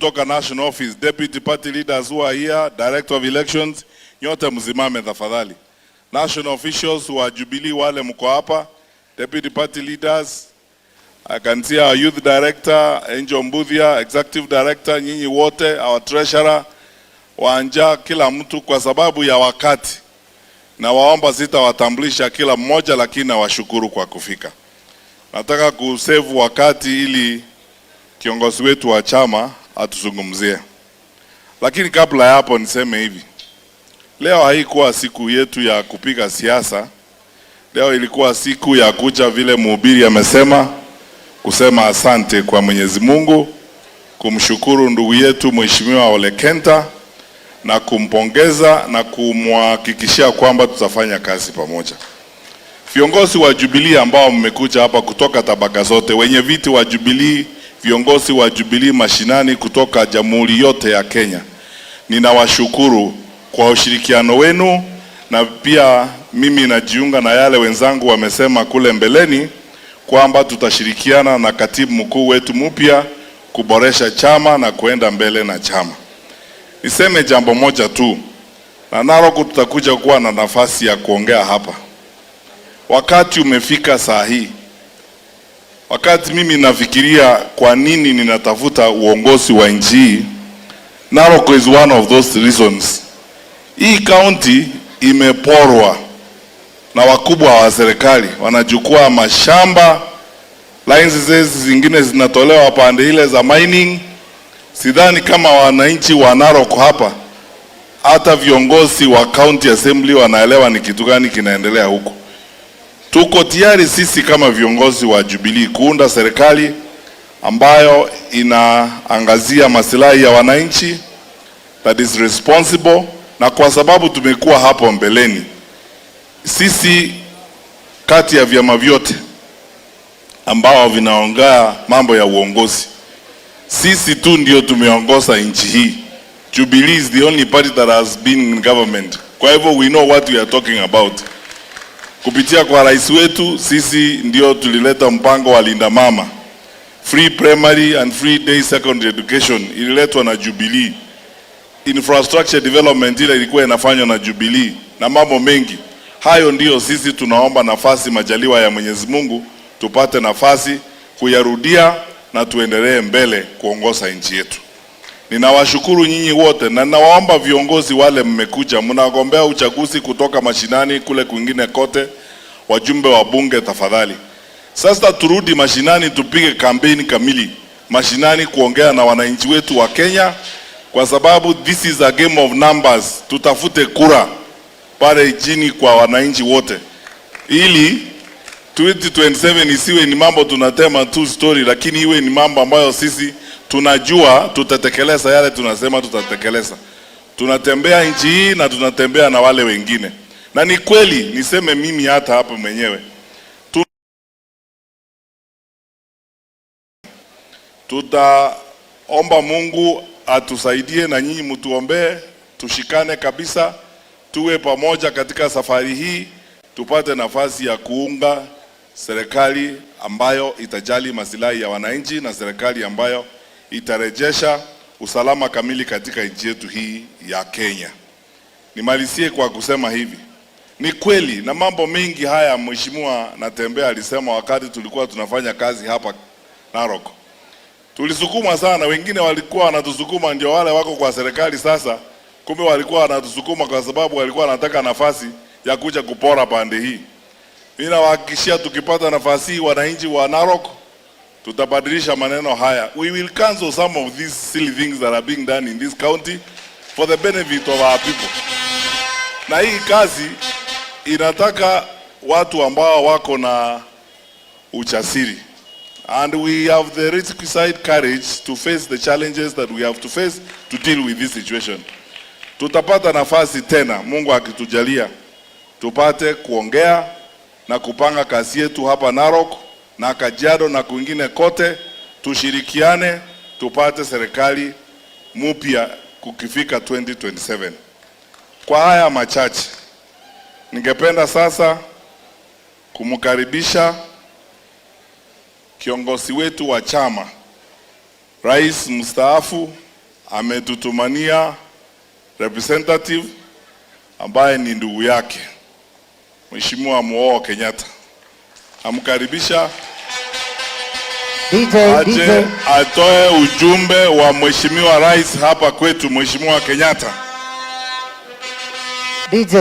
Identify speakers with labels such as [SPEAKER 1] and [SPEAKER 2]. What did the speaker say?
[SPEAKER 1] kutoka National Office, Deputy Party Leaders who are here, Director of Elections, nyote mzimame tafadhali. National Officials wa Jubilee wale mko hapa, Deputy Party Leaders, I can see our Youth Director, Angel Mbuthia, Executive Director, nyinyi wote, our Treasurer, Wanja, kila mtu kwa sababu ya wakati. Na waomba sitawatambulisha kila mmoja, lakini nawashukuru kwa kufika. Nataka kusave wakati ili kiongozi wetu wa chama atuzungumzie. Lakini kabla ya hapo niseme hivi. Leo haikuwa siku yetu ya kupiga siasa. Leo ilikuwa siku ya kuja vile mhubiri amesema, kusema asante kwa Mwenyezi Mungu, kumshukuru ndugu yetu Mheshimiwa Ole Kenta na kumpongeza na kumhakikishia kwamba tutafanya kazi pamoja. Viongozi wa Jubilee ambao mmekuja hapa kutoka tabaka zote, wenye viti wa Jubilee, viongozi wa Jubilee mashinani kutoka Jamhuri yote ya Kenya, ninawashukuru kwa ushirikiano wenu, na pia mimi najiunga na yale wenzangu wamesema kule mbeleni kwamba tutashirikiana na katibu mkuu wetu mpya kuboresha chama na kuenda mbele na chama. Niseme jambo moja tu, na Narok tutakuja kuwa na nafasi ya kuongea hapa. Wakati umefika saa hii. Wakati mimi nafikiria kwa nini ninatafuta uongozi wa nchi hii, Narok is one of those reasons. Hii county imeporwa na wakubwa wa serikali, wanachukua mashamba, licenses zingine zinatolewa pande ile za mining. Sidhani kama wananchi wa Narok hapa, hata viongozi wa county assembly wanaelewa ni kitu gani kinaendelea huko. Tuko tayari sisi kama viongozi wa Jubilee kuunda serikali ambayo inaangazia maslahi ya wananchi, that is responsible, na kwa sababu tumekuwa hapo mbeleni, sisi kati ya vyama vyote ambao vinaongea mambo ya uongozi, sisi tu ndio tumeongoza nchi hii. Jubilee is the only party that has been in government. Kwa hivyo we know what we are talking about. Kupitia kwa rais wetu, sisi ndio tulileta mpango wa Linda Mama. Free primary and free day secondary education ililetwa na Jubilee. Infrastructure development ile ilikuwa inafanywa na Jubilee, na mambo mengi. Hayo ndio sisi tunaomba nafasi, majaliwa ya Mwenyezi Mungu, tupate nafasi kuyarudia na tuendelee mbele kuongoza nchi yetu. Ninawashukuru nyinyi wote, na ninawaomba viongozi wale mmekuja, mnagombea uchaguzi kutoka mashinani kule kwingine kote, wajumbe wa bunge tafadhali. Sasa turudi mashinani, tupige kampeni kamili mashinani kuongea na wananchi wetu wa Kenya, kwa sababu this is a game of numbers. Tutafute kura pale chini kwa wananchi wote, ili 2027 isiwe ni mambo tunatema tu story, lakini iwe ni mambo ambayo sisi tunajua tutatekeleza yale tunasema tutatekeleza. Tunatembea nchi hii na tunatembea na wale wengine. Na ni kweli, niseme mimi hata hapa mwenyewe, tutaomba Mungu atusaidie na nyinyi mtuombee, tushikane kabisa, tuwe pamoja katika safari hii, tupate nafasi ya kuunga serikali ambayo itajali maslahi ya wananchi, na serikali ambayo itarejesha usalama kamili katika nchi yetu hii ya Kenya. Nimalizie kwa kusema hivi. Ni kweli, na mambo mengi haya Mheshimiwa Natembeya alisema wakati tulikuwa tunafanya kazi hapa Narok. Tulisukuma sana, wengine walikuwa wanatusukuma ndio wale wako kwa serikali sasa, kumbe walikuwa wanatusukuma kwa sababu walikuwa wanataka nafasi ya kuja kupora pande hii. Mimi nawahakikishia tukipata nafasi hii, wananchi wa Narok, tutabadilisha maneno haya. We will cancel some of these silly things that are being done in this county for the benefit of our people. Na hii kazi inataka watu ambao wako na ujasiri. And we have the requisite courage to face the challenges that we have to face to deal with this situation. Tutapata nafasi tena, Mungu akitujalia, tupate kuongea na kupanga kazi yetu hapa Narok na Kajiado na kwingine kote, tushirikiane tupate serikali mpya kukifika 2027. Kwa haya machache, ningependa sasa kumkaribisha kiongozi wetu wa chama, Rais mstaafu ametutumania representative ambaye ni ndugu yake Mheshimiwa Mo'o Kenyatta. Amkaribisha aje atoe ujumbe wa Mheshimiwa Rais hapa kwetu. Mheshimiwa Kenyatta.
[SPEAKER 2] DJ